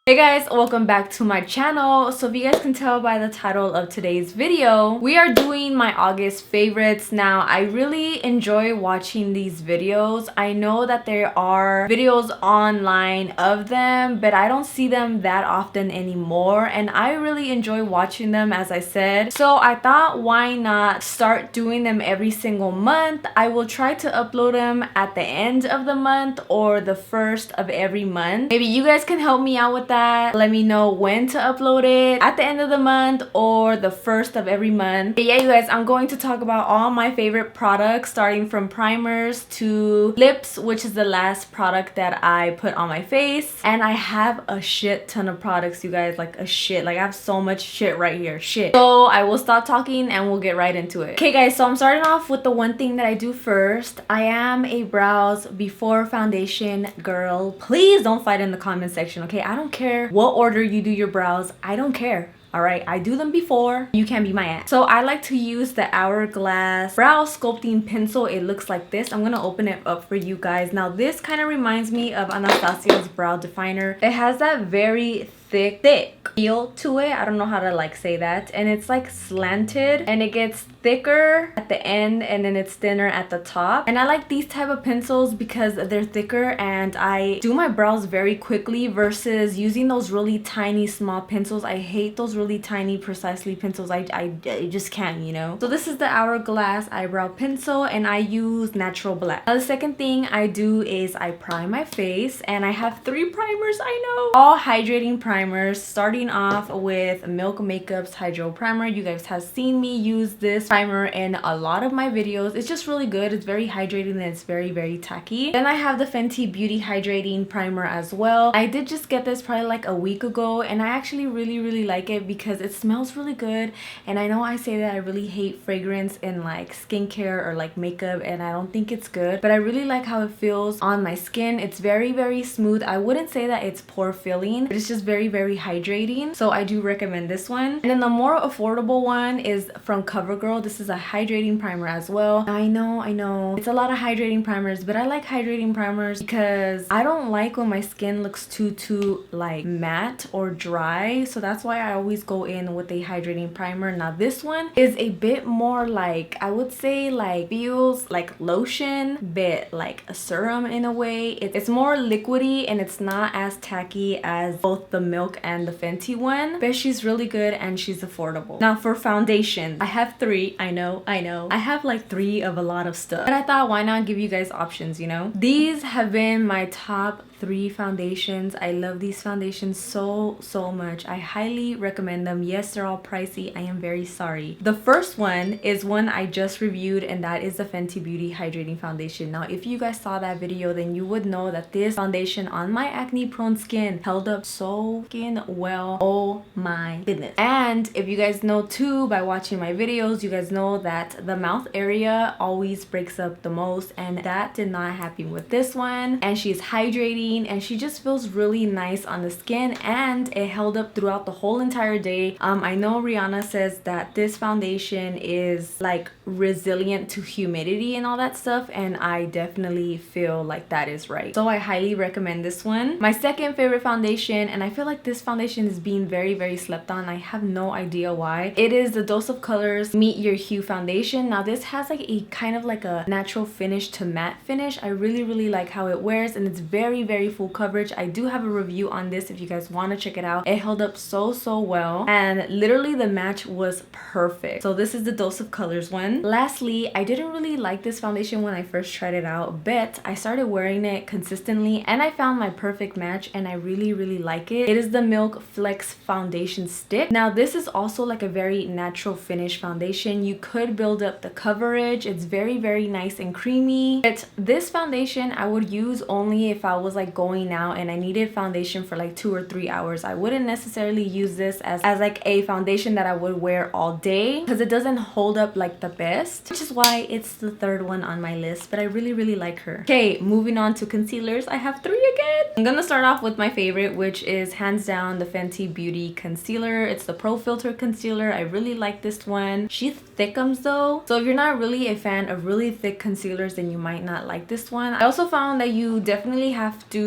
Hey guys, welcome back to my channel. So if you guys can tell by the title of today's video, we are doing my August favorites. Now, I really enjoy watching these videos. I know that there are videos online of them, but I don't see them that often anymore, and I really enjoy watching them, as I said. So I thought, why not start doing them every single month? I will try to upload them at the end of the month or the first of every month. Maybe you guys can help me out with that. Let me know when to upload it, at the end of the month or the first of every month. But yeah, you guys, I'm going to talk about all my favorite products, starting from primers to lips, which is the last product that I put on my face. And I have a shit ton of products, you guys, like a shit. Like I have so much shit right here, shit. So I will stop talking and we'll get right into it. Okay guys, so I'm starting off with the one thing that I do first. I am a brows before foundation girl. Please don't fight in the comment section, okay? I don't care what order you do your brows. I don't care. All right, I do them before. You can't be my ass. So I like to use the Hourglass brow sculpting pencil. It looks like this. I'm gonna open it up for you guys. Now this kind of reminds me of Anastasia's brow definer. It has that very thick feel to it. I don't know how to like say that. And it's like slanted and it gets thicker at the end and then it's thinner at the top. And I like these type of pencils because they're thicker and I do my brows very quickly versus using those really tiny small pencils. I hate those really tiny precisely pencils. I just can't, you know. So this is the Hourglass eyebrow pencil and I use natural black. Now the second thing I do is I prime my face, and I have 3 primers, I know. All hydrating primers, starting off with Milk Makeup's Hydro Primer. You guys have seen me use this primer in a lot of my videos. It's just really good. It's very hydrating and it's very tacky. Then I have the Fenty Beauty Hydrating Primer as well. I did just get this probably like a week ago and I actually really like it because it smells really good. And I know I say that I really hate fragrance in like skincare or like makeup, and I don't think it's good, but I really like how it feels on my skin. It's very smooth. I wouldn't say that it's pore filling, but it's just very hydrating. So I do recommend this one. And then the more affordable one is from Covergirl. This is a hydrating primer as well. I know it's a lot of hydrating primers, but I like hydrating primers because I don't like when my skin looks too like matte or dry. So that's why I always go in with a hydrating primer. Now this one is a bit more like, I would say like feels like lotion, but like a serum in a way. It's more liquidy and it's not as tacky as both the Milk and the Fenty one, but she's really good and she's affordable. Now for foundation, I have 3. I know I have like 3 of a lot of stuff, but I thought, why not give you guys options, you know? These have been my top 3 foundations. I love these foundations so much. I highly recommend them. Yes, they're all pricey. I am very sorry. The first one is one I just reviewed, and that is the Fenty Beauty Hydrating Foundation. Now if you guys saw that video, then you would know that this foundation on my acne prone skin held up so fucking well. Oh my goodness. And if you guys know too, by watching my videos, you guys know that the mouth area always breaks up the most, and that did not happen with this one. And she's hydrating and she just feels really nice on the skin, and it held up throughout the whole entire day. I know Rihanna says that this foundation is like resilient to humidity and all that stuff, and I definitely feel like that is right. So I highly recommend this one. My second favorite foundation, and I feel like this foundation is being very slept on. I have no idea why. It is the Dose of Colors Meet Your Hue foundation. Now this has like a kind of like a natural finish to matte finish. I really like how it wears, and it's very full coverage. I do have a review on this if you guys want to check it out. It held up so well, and literally the match was perfect. So this is the Dose of Colors one. Lastly, I didn't really like this foundation when I first tried it out, but I started wearing it consistently and I found my perfect match, and I really like it. It is the Milk Flex Foundation Stick. Now this is also like a very natural finish foundation. You could build up the coverage. It's very nice and creamy, but this foundation I would use only if I was like going out and I needed foundation for like 2 or 3 hours. I wouldn't necessarily use this as like a foundation that I would wear all day because it doesn't hold up like the best, which is why it's the 3rd one on my list, but I really like her. Okay, moving on to concealers. I have 3 again. I'm gonna start off with my favorite, which is hands down the Fenty Beauty Concealer. It's the Pro Filter Concealer. I really like this one. She thickums though, so if you're not really a fan of really thick concealers, then you might not like this one. I also found that you definitely have to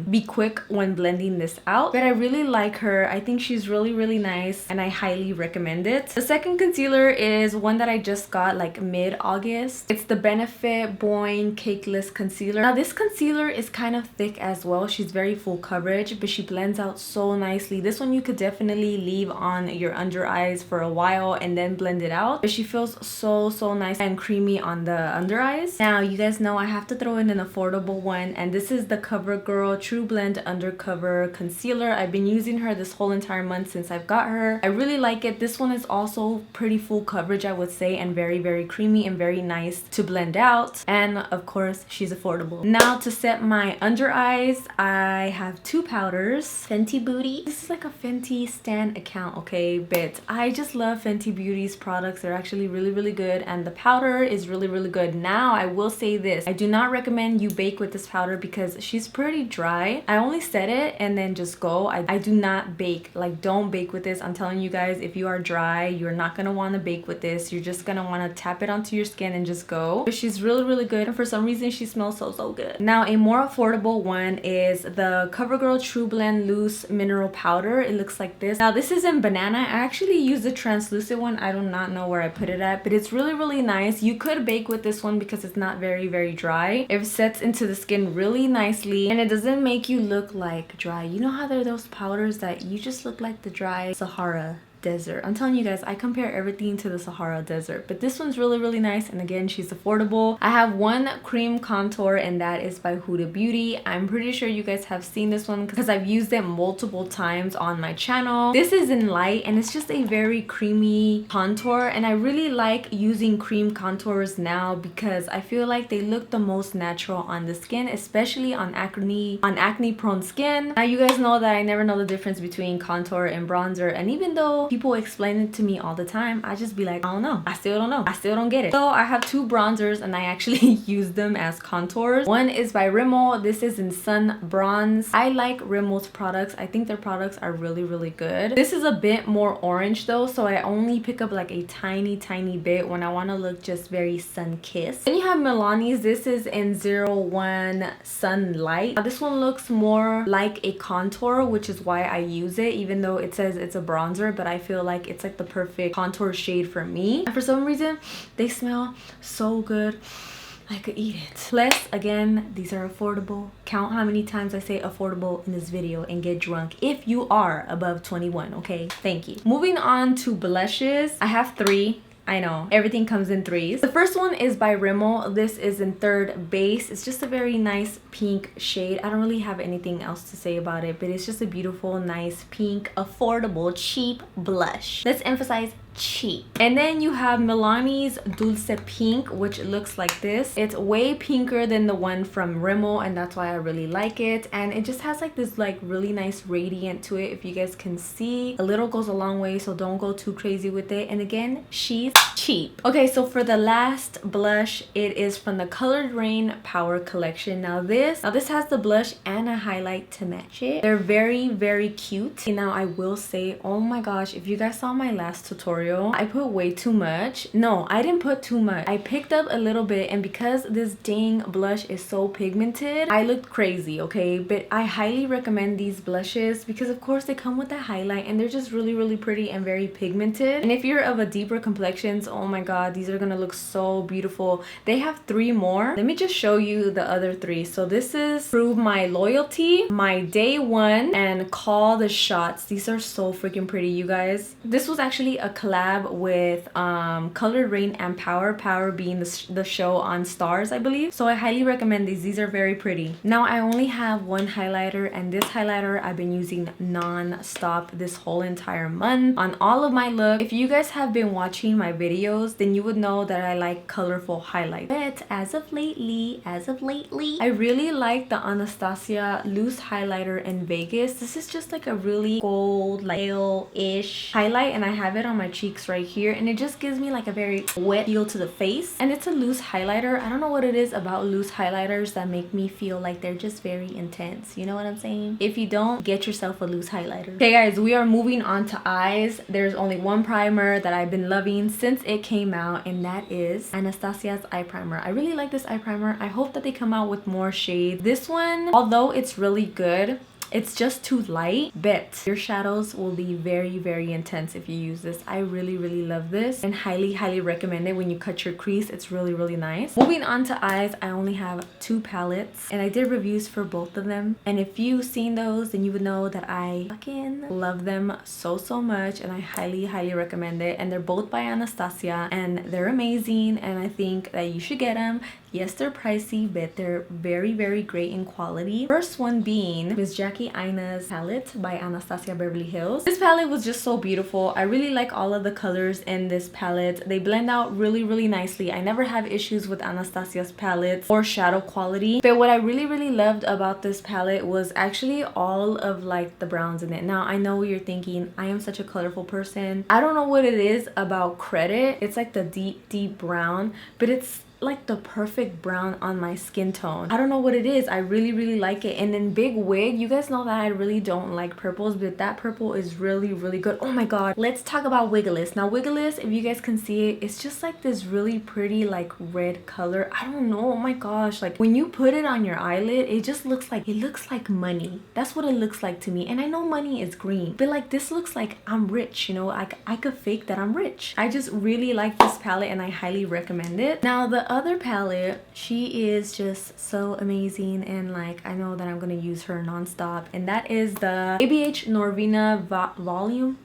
be quick when blending this out, but I really like her. I think she's really nice and I highly recommend it. The second concealer is one that I just got like mid-August. It's the Benefit Boing Cakeless Concealer. Now this concealer is kind of thick as well. She's very full coverage, but she blends out so nicely. This one you could definitely leave on your under eyes for a while and then blend it out, but she feels so nice and creamy on the under eyes. Now you guys know I have to throw in an affordable one, and this is the Covergirl Trueblend Undercover Concealer. I've been using her this whole entire month since I've got her. I really like it. This one is also pretty full coverage, I would say, and very creamy and very nice to blend out, and of course she's affordable. Now to set my under eyes, I have two powders. Fenty Beauty. This is like a Fenty stan account, okay, but I just love Fenty Beauty's products. They're actually really good, and the powder is really good. Now I will say this, I do not recommend you bake with this powder because she's pretty dry. I only set it and then just go. I do not bake. Like, don't bake with this. I'm telling you guys, if you are dry, you're not gonna want to bake with this. You're just gonna want to tap it onto your skin and just go. But she's really good, and for some reason she smells so good. Now a more affordable one is the Covergirl Trueblend Loose Mineral Powder. It looks like this. Now this is in banana. I actually use the translucent one. I do not know where I put it at, but it's really nice. You could bake with this one because it's not very dry. It sets into the skin really nicely, and it doesn't make you look like dry. You know how there are those powders that you just look like the dry Sahara Desert. I'm telling you guys, I compare everything to the Sahara Desert, but this one's really nice, and again, she's affordable. I have one cream contour, and that is by Huda Beauty. I'm pretty sure you guys have seen this one because I've used it multiple times on my channel. This is in light, and it's just a very creamy contour, and I really like using cream contours now because I feel like they look the most natural on the skin, especially on acne prone skin. Now you guys know that I never know the difference between contour and bronzer, and even though people explain it to me all the time, I just be like, I don't know. I still don't know. I still don't get it. So I have two bronzers, and I actually use them as contours. One is by Rimmel. This is in Sun Bronze. I like Rimmel's products. I think their products are really good. This is a bit more orange though, so I only pick up like a tiny bit when I want to look just very sun-kissed. Then you have Milani's. This is in 01 Sunlight. Now, this one looks more like a contour, which is why I use it, even though it says it's a bronzer, but I feel like it's like the perfect contour shade for me. And for some reason, they smell so good. I could eat it. Plus, again, these are affordable. Count how many times I say affordable in this video and get drunk if you are above 21, okay? Thank you. Moving on to blushes. I have three. I know, everything comes in threes. The first one is by Rimmel. This is in Third Base. It's just a very nice pink shade. I don't really have anything else to say about it, but it's just a beautiful, nice, pink, affordable, cheap blush. Let's emphasize cheap. And then you have Milani's Dulce Pink, which looks like this. It's way pinker than the one from Rimmel, and that's why I really like it. And it just has like this like really nice radiant to it. If you guys can see, a little goes a long way, so don't go too crazy with it. And again, she's cheap. Okay, so for the last blush, it is from the Colored Raine Power Collection. Now this has the blush and a highlight to match it. They're very cute. And now I will say, oh my gosh, if you guys saw my last tutorial, I put way too much. No, I didn't put too much. I picked up a little bit, and because this dang blush is so pigmented, I looked crazy, okay? But I highly recommend these blushes because of course they come with a highlight, and they're just really pretty and very pigmented. And if you're of a deeper complexions, oh my god, these are gonna look so beautiful. They have three more. Let me just show you the other three. So this is Prove My Loyalty, My Day One, and Call the Shots. These are so freaking pretty, you guys. This was actually a collab with Colored Raine and Power being the show on Stars, I believe. So I highly recommend these. These are very pretty. Now I only have one highlighter, and this highlighter I've been using non-stop this whole entire month on all of my looks. If you guys have been watching my videos, then you would know that I like colorful highlights. But as of lately, I really like the Anastasia loose highlighter in Vegas. This is just like a really gold, like pale-ish highlight, and I have it on my cheeks right here, and it just gives me like a very wet feel to the face. And it's a loose highlighter. I don't know what it is about loose highlighters that make me feel like they're just very intense. You know what I'm saying? If you don't, get yourself a loose highlighter. Okay guys, we are moving on to eyes. There's only one primer that I've been loving since it came out, and that is Anastasia's eye primer. I really like this eye primer. I hope that they come out with more shades. This one, although it's really good, it's just too light, but your shadows will be very, very intense if you use this. I really, really love this and highly, highly recommend it when you cut your crease. It's really, really nice. Moving on to eyes, I only have 2 palettes and I did reviews for both of them. And if you've seen those, then you would know that I fucking love them so, so much, and I highly, highly recommend it. And they're both by Anastasia and they're amazing, and I think that you should get them. Yes, they're pricey, but they're very, very great in quality. First one being Miss Jackie Aina's palette by Anastasia Beverly Hills. This palette was just so beautiful. I really like all of the colors in this palette. They blend out really, really nicely. I never have issues with Anastasia's palettes or shadow quality. But what I really, really loved about this palette was actually all of like the browns in it. Now, I know what you're thinking. I am such a colorful person. I don't know what it is about Credit. It's like the deep, deep brown, but it's like the perfect brown on my skin tone. I don't know what it is. I really, really like it. And then Big Wig, you guys know that I really don't like purples, but that purple is really, really good. Oh my god. Let's talk about Wiggless. Now Wiggless, if you guys can see it, it's just like this really pretty like red color. I don't know. Oh my gosh. Like when you put it on your eyelid, it just looks like, it looks like money. That's what it looks like to me. And I know money is green, but like this looks like I'm rich, you know? I could fake that I'm rich. I just really like this palette and I highly recommend it. Now the other palette, she is just so amazing, and like I know that I'm gonna use her non-stop, and that is the ABH Norvina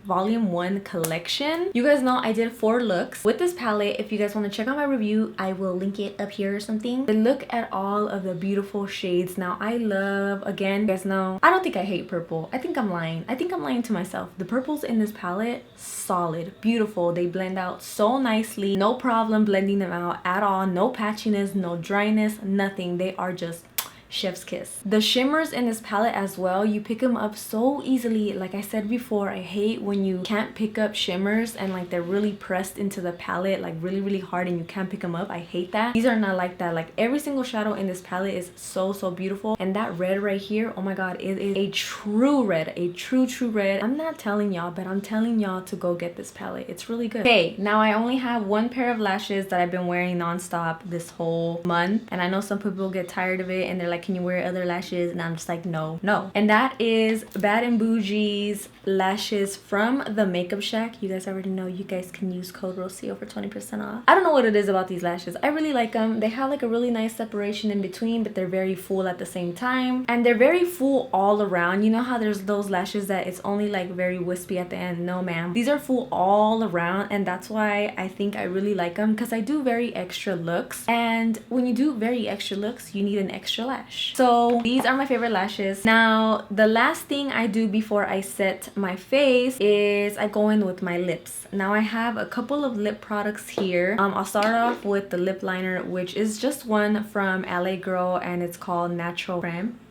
Volume 1 collection. You guys know I did 4 looks with this palette. If you guys want to check out my review, I will link it up here or something. But look at all of the beautiful shades. Now I love, again, you guys know I don't think I hate purple. I think I'm lying. I think I'm lying to myself. The purples in this palette, solid, beautiful. They blend out so nicely. No problem blending them out at all. No patchiness, no dryness, nothing. They are just chef's kiss. The shimmers in this palette as well, you pick them up so easily. Like I said before, I hate when you can't pick up shimmers and like they're really pressed into the palette like really, really hard and you can't pick them up. I hate that. These are not like that. Like every single shadow in this palette is so, so beautiful. And that red right here, oh my god, it is a true red, a true red. I'm not telling y'all, but I'm telling y'all to go get this palette. It's really good. Okay, now I only have 1 pair of lashes that I've been wearing non-stop this whole month, and I know some people get tired of it and they're like, can you wear other lashes? And I'm just like, no. And that is Bad& Boujie's lashes from the Makeup Shack. You guys already know you guys can use code Rocio for 20% off. I don't know what it is about these lashes. I really like them. They have like a really nice separation in between, but they're very full at the same time, and they're very full all around. You know how there's those lashes that it's only like very wispy at the end? No ma'am, these are full all around, and that's why I think I really like them, because I do very extra looks, and when you do very extra looks, you need an extra lash. So these are my favorite lashes. Now the last thing I do before I set my face is I go in with my lips. Now I have a couple of lip products here. I'll start off with the lip liner, which is just one from LA Girl, and it's called Natural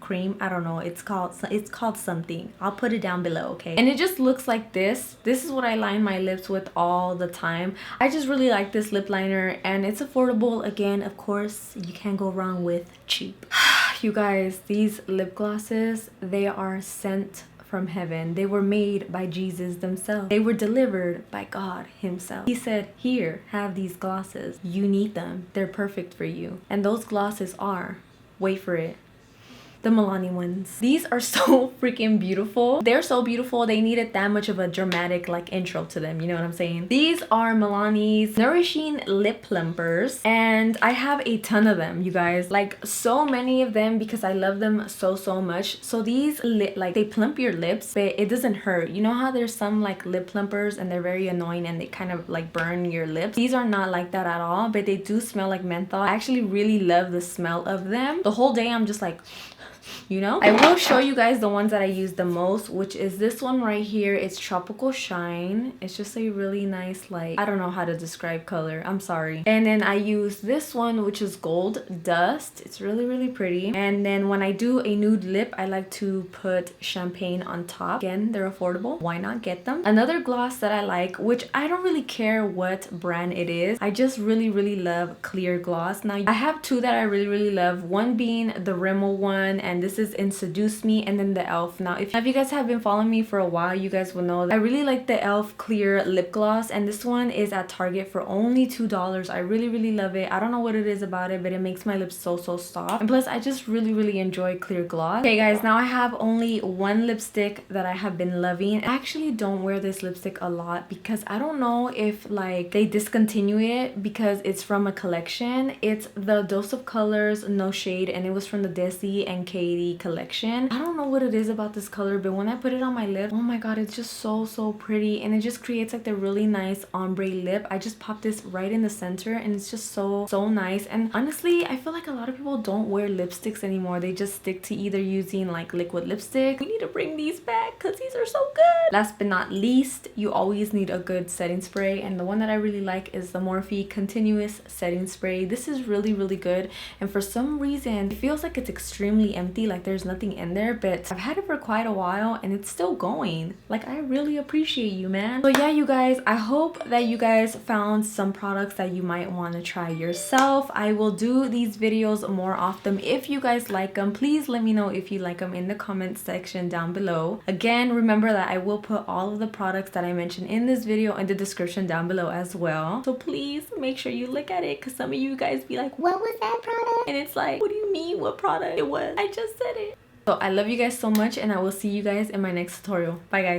Cream. I don't know, it's called something. I'll put it down below, okay? And it just looks like this. This is what I line my lips with all the time. I just really like this lip liner, and it's affordable. Again, of course, you can't go wrong with cheap. You guys, these lip glosses, they are sent from heaven. They were made by Jesus themselves. They were delivered by God himself. He said, here, have these glosses. You need them. They're perfect for you. And those glosses are, wait for it, the Milani ones. These are so freaking beautiful. They're so beautiful. They needed that much of a dramatic like intro to them. You know what I'm saying? These are Milani's Nourishing Lip Plumpers, and I have a ton of them, you guys. Like so many of them because I love them so, so much. So these like they plump your lips, but it doesn't hurt. You know how there's some like lip plumpers and they're very annoying and they kind of like burn your lips? These are not like that at all, but they do smell like menthol. I actually really love the smell of them. The whole day I'm just like you know. I will show you guys the ones that I use the most, which is this one right here. It's Tropical Shine. It's just a really nice, like, I don't know how to describe color, I'm sorry. And then I use this one, which is Gold Dust. It's really, really pretty. And then when I do a nude lip, I like to put champagne on top. Again, they're affordable, why not get them? Another gloss that I like, which I don't really care what brand it is, I just really, really love clear gloss. Now I have two that I really, really love, one being the Rimmel one, and this is in Seduce Me, and then the e.l.f. Now if you guys have been following me for a while, you guys will know that I really like the e.l.f. clear lip gloss, and this one is at Target for only $2. I really, really love it. I don't know what it is about it, but it makes my lips so soft, and plus I just really, really enjoy clear gloss. Okay guys, now I have only one lipstick that I have been loving. I actually don't wear this lipstick a lot because I don't know if like they discontinue it because it's from a collection. It's the Dose of Colors No Shade, and it was from the Desi and Katie collection. I don't know what it is about this color, but when I put it on my lip, oh my god, it's just so pretty, and it just creates like the really nice ombre lip. I just popped this right in the center, and it's just so nice. And honestly, I feel like a lot of people don't wear lipsticks anymore. They just stick to either using like liquid lipstick. We need to bring these back because these are so good. Last but not least, you always need a good setting spray, and the one that I really like is the Morphe Continuous Setting Spray. This is really, really good, and for some reason it feels like it's extremely empty, like there's nothing in there, but I've had it for quite a while and it's still going. Like, I really appreciate you, man. So yeah, you guys, I hope that you guys found some products that you might want to try yourself. I will do these videos more often. If you guys like them, please let me know if you like them in the comment section down below. Again, remember that I will put all of the products that I mentioned in this video in the description down below as well. So please make sure you look at it, because some of you guys be like, what was that product? And it's like, what do you mean what product it was? I just said it. So I love you guys so much, and I will see you guys in my next tutorial. Bye guys.